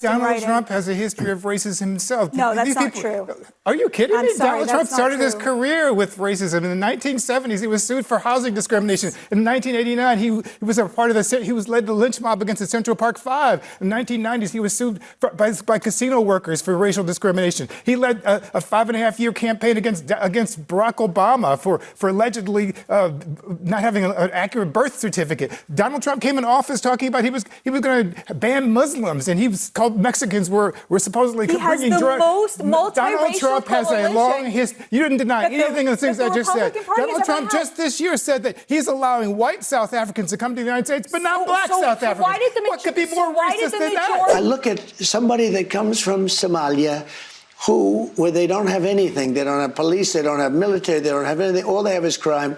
Donald Trump has a history of racism himself. No, that's not true. Are you kidding me? Sorry, Donald Trump started his career with racism. In the 1970s, he was sued for housing discrimination. In 1989, he was a part of he was led the lynch mob against the Central Park Five. In the 1990s, he was sued by casino workers for racial discrimination. He led a 5.5-year campaign against Barack Obama for allegedly not having an accurate birth certificate. Donald Trump came in office talking about he was going to ban Muslims, and he was called Mexicans were supposedly bringing drugs. Donald Trump has a long history. You didn't deny anything of the things I just said. Donald Trump just this year said that he's allowing white South Africans to come to the United States, but not black South Africans. What could be more racist than that? I look at somebody that comes from Somalia where they don't have anything. They don't have police, they don't have military, they don't have anything. All they have is crime.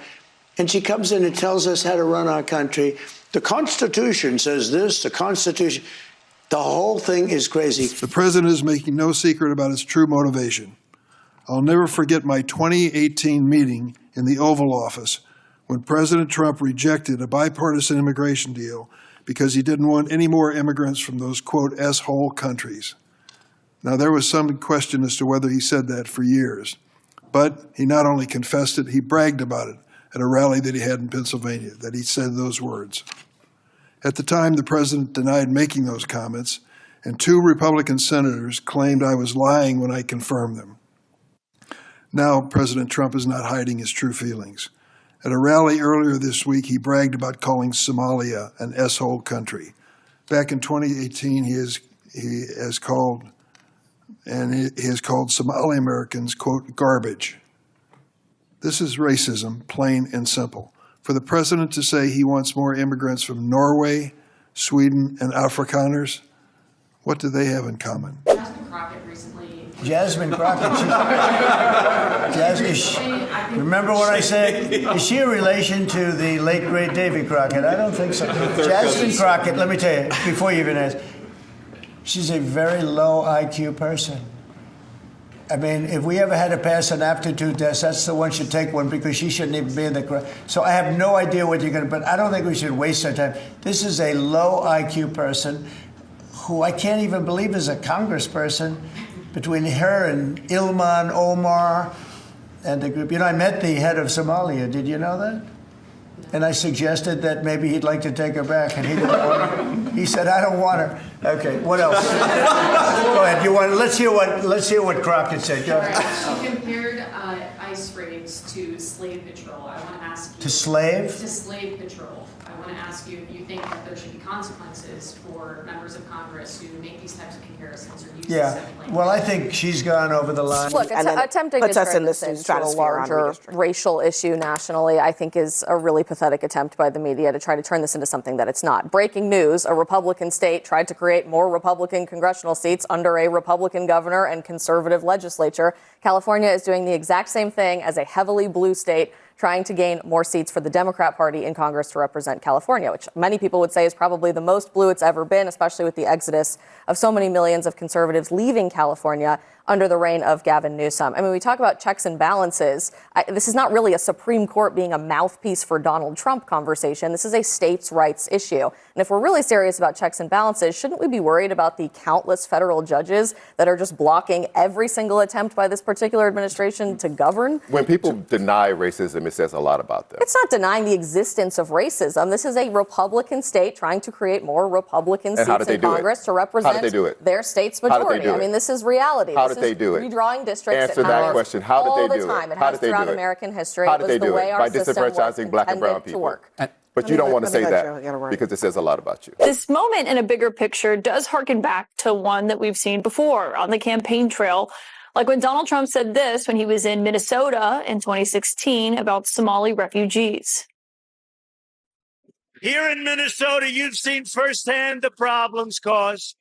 And she comes in and tells us how to run our country. The Constitution says this, the Constitution. The whole thing is crazy. The president is making no secret about his true motivation. I'll never forget my 2018 meeting in the Oval Office when President Trump rejected a bipartisan immigration deal because he didn't want any more immigrants from those, quote, S-hole countries. Now, there was some question as to whether he said that for years, but he not only confessed it, he bragged about it at a rally that he had in Pennsylvania, that he said those words. At the time, the president denied making those comments, and 2 Republican senators claimed I was lying when I confirmed them. Now, President Trump is not hiding his true feelings. At a rally earlier this week, he bragged about calling Somalia an S-hole country. Back in 2018, he has called Somali Americans, quote, garbage. This is racism, plain and simple. For the president to say he wants more immigrants from Norway, Sweden, and Afrikaners, what do they have in common? Jasmine Crockett recently. Jasmine Crockett. Remember what I said? Is she a relation to the late, great Davy Crockett? I don't think so. Jasmine Crockett, let me tell you, before you even ask, she's a very low IQ person. I mean, if we ever had to pass an aptitude test, that's the one should take one because she shouldn't even be in the crowd. So I have no idea what you're going to, but I don't think we should waste our time. This is a low IQ person who I can't even believe is a congressperson. Between her and Ilhan Omar and the group. You know, I met the head of Somalia. Did you know that? And I suggested that maybe he'd like to take her back, and he didn't want her. He said, "I don't want her." Okay, what else? Go ahead. Let's hear what Crockett said. Go ahead. You compared ICE raids to slave patrol. I want to ask you. To slave? To slave patrol. I want to ask you if you think that there should be consequences for members of Congress who make these types of comparisons or use this language. Well, I think she's gone over the line. Look, attempting to turn this into a larger racial issue nationally, I think, is a really pathetic attempt by the media to try to turn this into something that it's not. Breaking news, a Republican state tried to create more Republican congressional seats under a Republican governor and conservative legislature. California is doing the exact same thing as a heavily blue state, trying to gain more seats for the Democrat Party in Congress to represent California, which many people would say is probably the most blue it's ever been, especially with the exodus of so many millions of conservatives leaving California under the reign of Gavin Newsom. I mean, we talk about checks and balances. This is not really a Supreme Court being a mouthpiece for Donald Trump conversation. This is a states' rights issue. And if we're really serious about checks and balances, shouldn't we be worried about the countless federal judges that are just blocking every single attempt by this particular administration to govern? When people deny racism, it says a lot about them. It's not denying the existence of racism. This is a Republican state trying to create more Republican seats in Congress to represent their state's majority. I mean, this is reality. How did they do it? Redrawing districts. Answer that question. How did they do it? It has throughout American history. How did they do it? By disenfranchising black and brown people. But you don't want to say that because it says a lot about you. This moment in a bigger picture does harken back to one that we've seen before on the campaign trail. Like when Donald Trump said this when he was in Minnesota in 2016 about Somali refugees. Here in Minnesota, you've seen firsthand the problems caused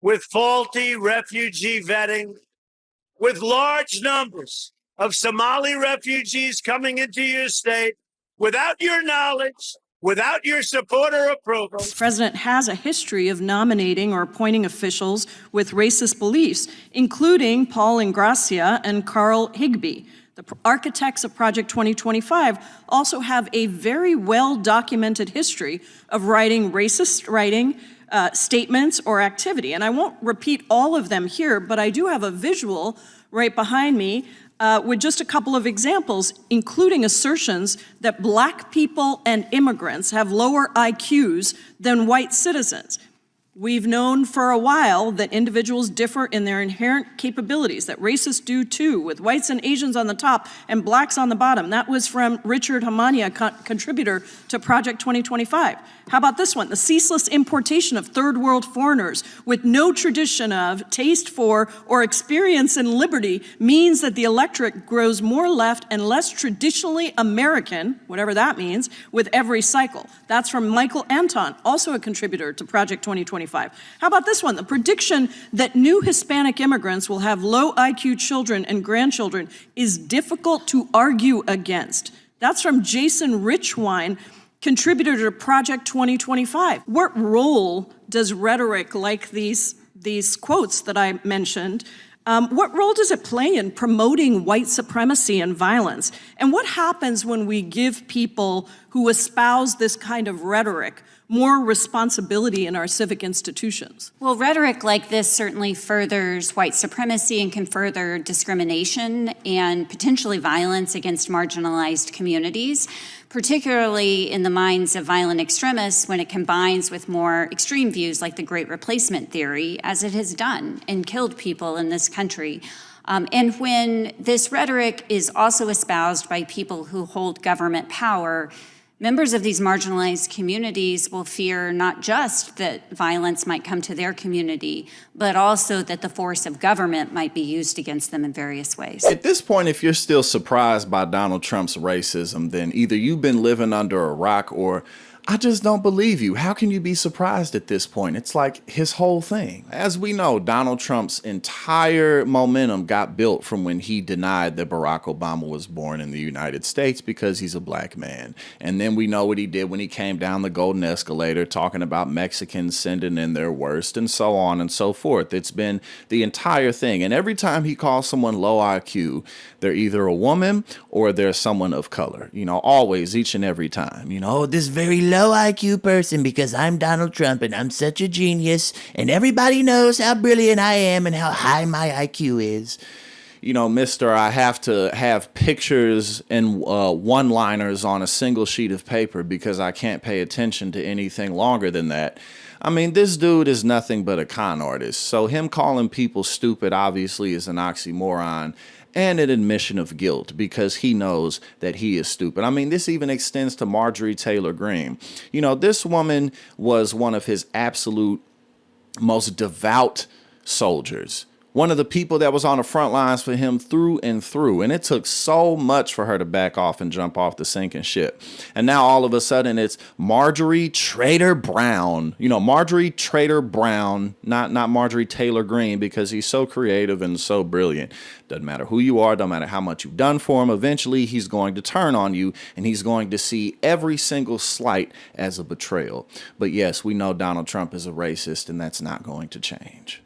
with faulty refugee vetting, with large numbers of Somali refugees coming into your state without your knowledge, without your support or approval. The president has a history of nominating or appointing officials with racist beliefs, including Paul Ingracia and Carl Higbee. The architects of Project 2025 also have a very well-documented history of writing racist writing, statements or activity. And I won't repeat all of them here, but I do have a visual right behind me with just a couple of examples, including assertions that black people and immigrants have lower IQs than white citizens. We've known for a while that individuals differ in their inherent capabilities, that racists do too, with whites and Asians on the top and blacks on the bottom. That was from Richard Hamania, contributor to Project 2025. How about this one? The ceaseless importation of third world foreigners with no tradition of, taste for, or experience in liberty means that the electorate grows more left and less traditionally American, whatever that means, with every cycle. That's from Michael Anton, also a contributor to Project 2025. How about this one? The prediction that new Hispanic immigrants will have low IQ children and grandchildren is difficult to argue against. That's from Jason Richwine, contributor to Project 2025. What role does rhetoric like these quotes that I mentioned, what role does it play in promoting white supremacy and violence? And what happens when we give people who espouse this kind of rhetoric more responsibility in our civic institutions? Well, rhetoric like this certainly furthers white supremacy and can further discrimination and potentially violence against marginalized communities, particularly in the minds of violent extremists when it combines with more extreme views like the Great Replacement theory, as it has done and killed people in this country. And when this rhetoric is also espoused by people who hold government power, members of these marginalized communities will fear not just that violence might come to their community, but also that the force of government might be used against them in various ways. At this point, if you're still surprised by Donald Trump's racism, then either you've been living under a rock or I just don't believe you. How can you be surprised at this point? It's like his whole thing. As we know, Donald Trump's entire momentum got built from when he denied that Barack Obama was born in the United States because he's a black man. And then we know what he did when he came down the golden escalator talking about Mexicans sending in their worst and so on and so forth. It's been the entire thing. And every time he calls someone low IQ, they're either a woman or they're someone of color. You know, always, each and every time. You know, this very low IQ person because I'm Donald Trump and I'm such a genius and everybody knows how brilliant I am and how high my IQ is. You know, mister, I have to have pictures and one-liners on a single sheet of paper because I can't pay attention to anything longer than that. I mean, this dude is nothing but a con artist. So him calling people stupid obviously is an oxymoron and an admission of guilt because he knows that he is stupid. I mean, this even extends to Marjorie Taylor Greene. You know, this woman was one of his absolute most devout soldiers. One of the people that was on the front lines for him through and through. And it took so much for her to back off and jump off the sinking ship. And now all of a sudden it's Marjorie Trader Brown. You know, Marjorie Trader Brown, not Marjorie Taylor Greene, because he's so creative and so brilliant. Doesn't matter who you are, don't matter how much you've done for him. Eventually he's going to turn on you and he's going to see every single slight as a betrayal. But yes, we know Donald Trump is a racist and that's not going to change.